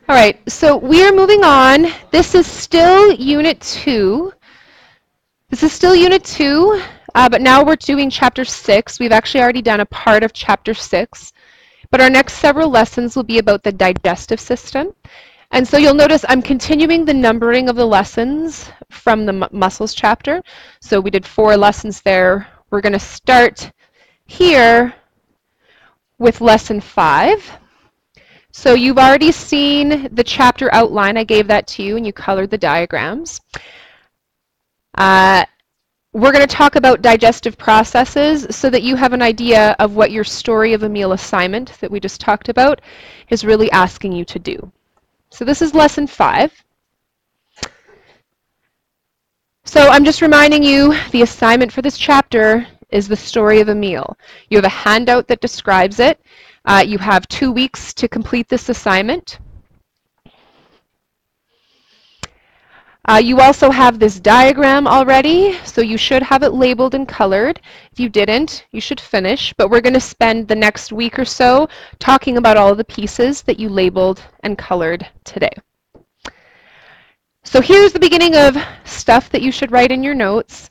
All right, so we are moving on. This is still Unit 2. But now we're doing Chapter 6. We've actually already done a part of Chapter 6. But our next several lessons will be about the digestive system. And so you'll notice I'm continuing the numbering of the lessons from the muscles chapter. So we did 4 lessons there. We're going to start here with Lesson 5. So you've already seen the chapter outline. I gave that to you and you colored the diagrams. We're going to talk about digestive processes so that you have an idea of what your story of a meal assignment that we just talked about is really asking you to do. So this is Lesson 5. So I'm just reminding you the assignment for this chapter is the story of a meal. You have a handout that describes it. You have 2 weeks to complete this assignment. You also have this diagram already, so you should have it labeled and colored. If you didn't, you should finish, but we're going to spend the next week or so talking about all of the pieces that you labeled and colored today. So here's the beginning of stuff that you should write in your notes.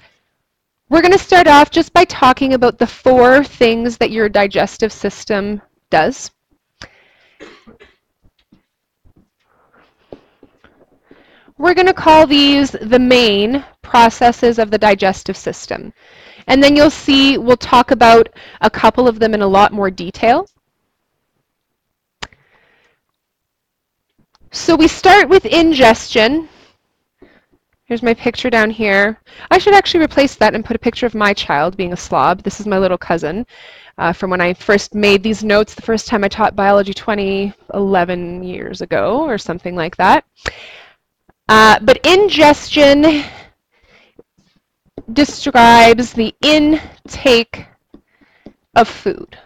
We're going to start off just by talking about the 4 things that your digestive system does. We're going to call these the main processes of the digestive system. And then you'll see we'll talk about a couple of them in a lot more detail. So we start with ingestion. Here's my picture down here. I should actually replace that and put a picture of my child being a slob. This is my little cousin from when I first made these notes the first time I taught biology 11 years ago or something like that. But ingestion describes the intake of food.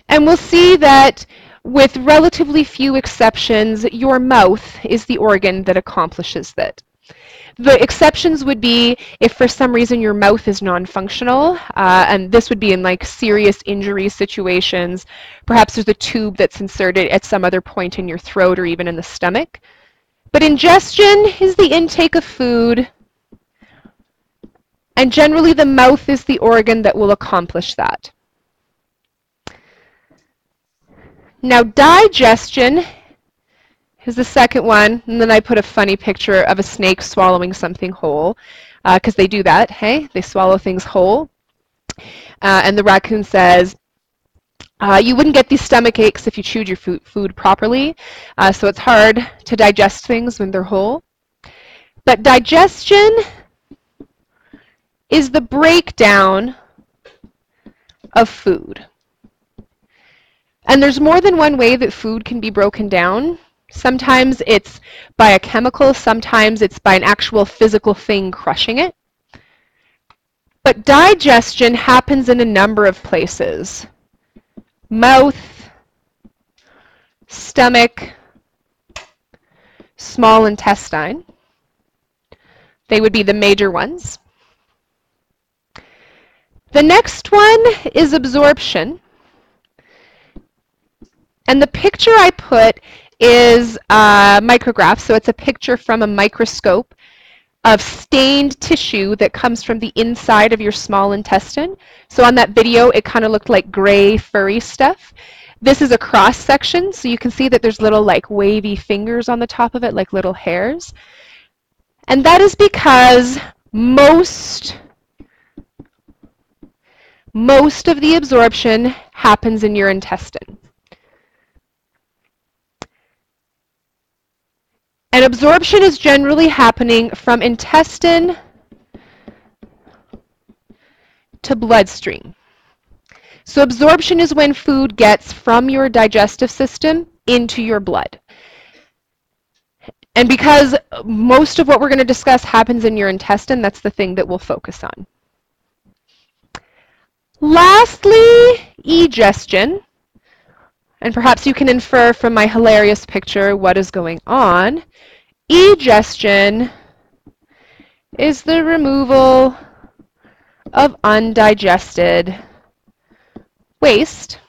And we'll see that with relatively few exceptions, your mouth is the organ that accomplishes that. The exceptions would be if for some reason your mouth is non-functional, and this would be in like serious injury situations. Perhaps there's a tube that's inserted at some other point in your throat or even in the stomach. But ingestion is the intake of food, and generally the mouth is the organ that will accomplish that. Now digestion is the second one, and then I put a funny picture of a snake swallowing something whole, because they do that, hey? They swallow things whole. And the raccoon says, you wouldn't get these stomach aches if you chewed your food properly, so it's hard to digest things when they're whole. But digestion is the breakdown of food. And there's more than one way that food can be broken down. Sometimes it's by a chemical, sometimes it's by an actual physical thing crushing it. But digestion happens in a number of places. Mouth, stomach, small intestine. They would be the major ones. The next one is absorption. And the picture I put is a micrograph, so it's a picture from a microscope of stained tissue that comes from the inside of your small intestine. So on that video, it kind of looked like gray, furry stuff. This is a cross section, so you can see that there's little like wavy fingers on the top of it, like little hairs. And that is because most of the absorption happens in your intestine. And absorption is generally happening from intestine to bloodstream. So absorption is when food gets from your digestive system into your blood. And because most of what we're going to discuss happens in your intestine, that's the thing that we'll focus on. Lastly, egestion. And perhaps you can infer from my hilarious picture what is going on. Egestion is the removal of undigested waste.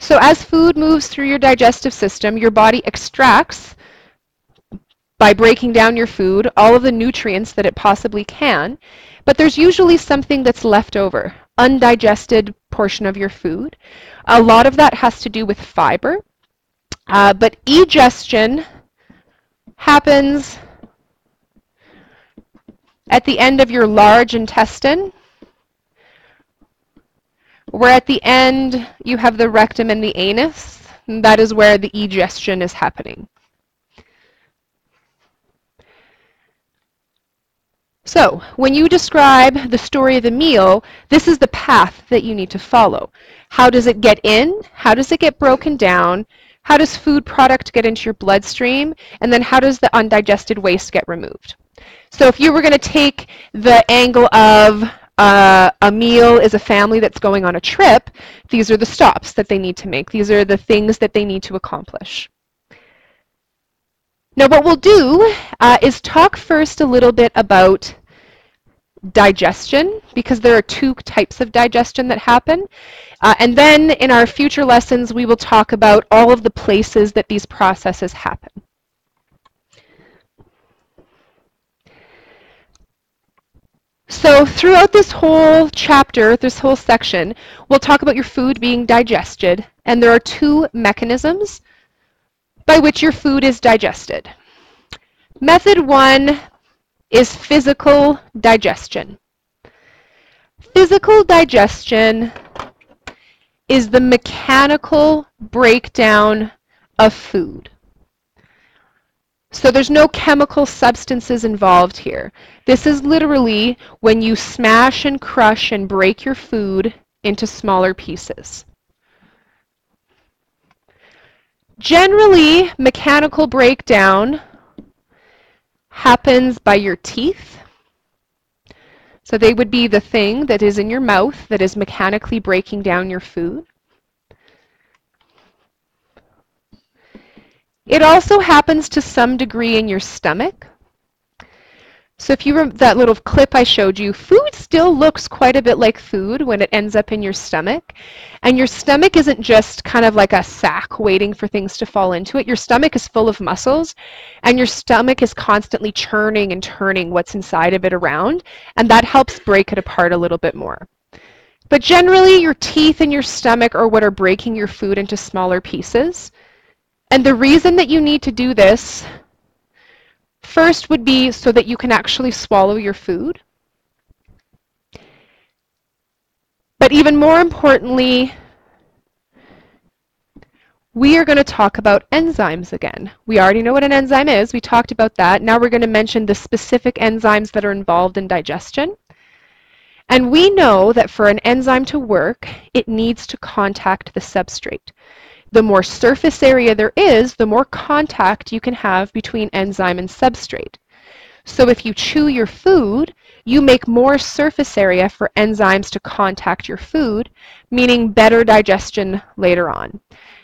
So as food moves through your digestive system, your body extracts, by breaking down your food, all of the nutrients that it possibly can, but there's usually something that's left over, undigested portion of your food. A lot of that has to do with fiber, but egestion happens at the end of your large intestine, where at the end you have the rectum and the anus, and that is where the egestion is happening. So, when you describe the story of the meal, this is the path that you need to follow. How does it get in? How does it get broken down? How does food product get into your bloodstream? And then how does the undigested waste get removed? So if you were going to take the angle of a meal is a family that's going on a trip, these are the stops that they need to make. These are the things that they need to accomplish. Now what we'll do is talk first a little bit about digestion, because there are two types of digestion that happen. And then in our future lessons, we will talk about all of the places that these processes happen. So throughout this whole chapter, this whole section, we'll talk about your food being digested, and there are two mechanisms by which your food is digested. Method one is physical digestion. Physical digestion is the mechanical breakdown of food. So there's no chemical substances involved here. This is literally when you smash and crush and break your food into smaller pieces. Generally, mechanical breakdown happens by your teeth. So they would be the thing that is in your mouth that is mechanically breaking down your food. It also happens to some degree in your stomach. So if you remember that little clip I showed you, food still looks quite a bit like food when it ends up in your stomach. And your stomach isn't just kind of like a sack waiting for things to fall into it. Your stomach is full of muscles, and your stomach is constantly churning and turning what's inside of it around, and that helps break it apart a little bit more. But generally, your teeth and your stomach are what are breaking your food into smaller pieces. And the reason that you need to do this first would be so that you can actually swallow your food. But even more importantly, we are going to talk about enzymes again. We already know what an enzyme is. We talked about that. Now we're going to mention the specific enzymes that are involved in digestion. And we know that for an enzyme to work, it needs to contact the substrate. The more surface area there is, the more contact you can have between enzyme and substrate. So if you chew your food, you make more surface area for enzymes to contact your food, meaning better digestion later on.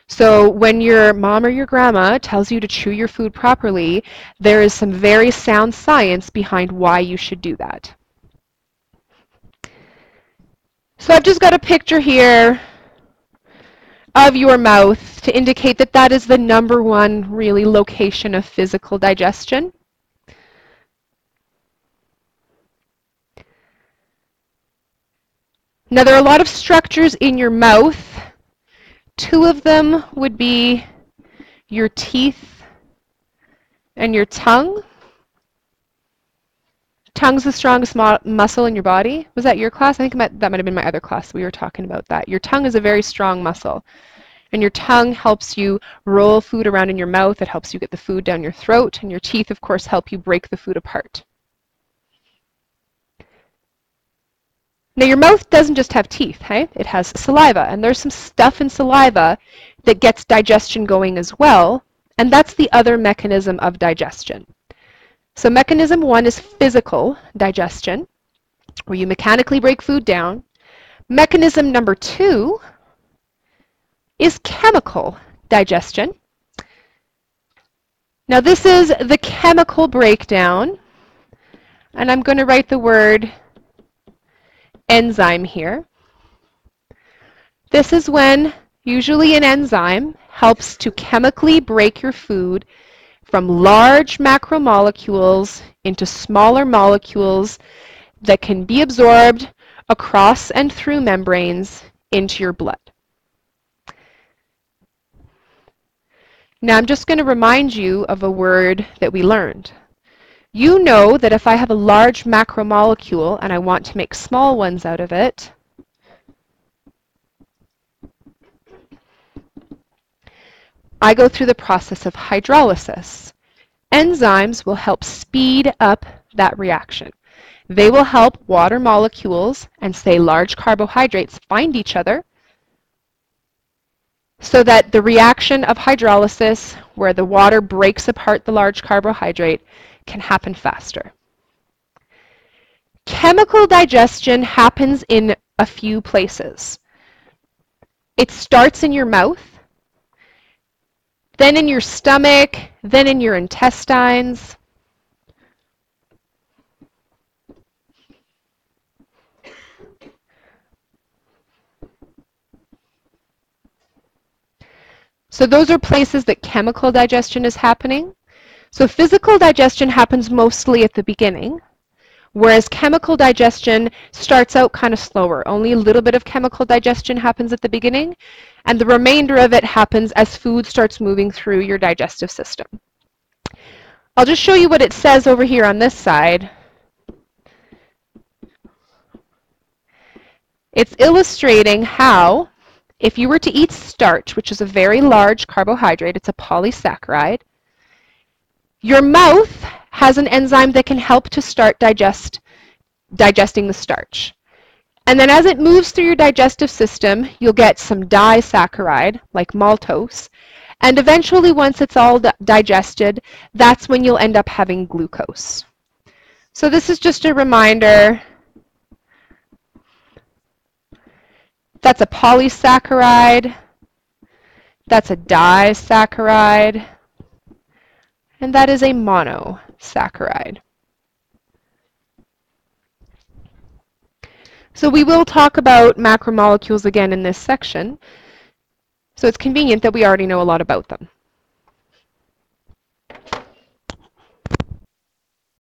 So when your mom or your grandma tells you to chew your food properly, there is some very sound science behind why you should do that. So I've just got a picture here of your mouth to indicate that that is the number one really location of physical digestion. Now there are a lot of structures in your mouth. Two of them would be your teeth and your tongue. Tongue's the strongest muscle in your body. Was that your class? I think that might have been my other class. We were talking about that. Your tongue is a very strong muscle. And your tongue helps you roll food around in your mouth. It helps you get the food down your throat. And your teeth, of course, help you break the food apart. Now, your mouth doesn't just have teeth, hey? It has saliva. And there's some stuff in saliva that gets digestion going as well. And that's the other mechanism of digestion. So mechanism one is physical digestion, where you mechanically break food down. Mechanism number two is chemical digestion. Now this is the chemical breakdown, and I'm going to write the word enzyme here. This is when usually an enzyme, helps to chemically break your food from large macromolecules into smaller molecules that can be absorbed across and through membranes into your blood. Now I'm just going to remind you of a word that we learned. You know that if I have a large macromolecule and I want to make small ones out of it, I go through the process of hydrolysis. Enzymes will help speed up that reaction. They will help water molecules and, say, large carbohydrates find each other so that the reaction of hydrolysis, where the water breaks apart the large carbohydrate, can happen faster. Chemical digestion happens in a few places. It starts in your mouth, then in your stomach, then in your intestines. So those are places that chemical digestion is happening. So physical digestion happens mostly at the beginning, whereas chemical digestion starts out kind of slower. Only a little bit of chemical digestion happens at the beginning, and the remainder of it happens as food starts moving through your digestive system. I'll just show you what it says over here on this side. It's illustrating how, if you were to eat starch, which is a very large carbohydrate, it's a polysaccharide, your mouth has an enzyme that can help to start digesting the starch. And then as it moves through your digestive system, you'll get some disaccharide, like maltose, and eventually once it's all digested, that's when you'll end up having glucose. So this is just a reminder. That's a polysaccharide, that's a disaccharide, and that is a monosaccharide. So we will talk about macromolecules again in this section, so it's convenient that we already know a lot about them.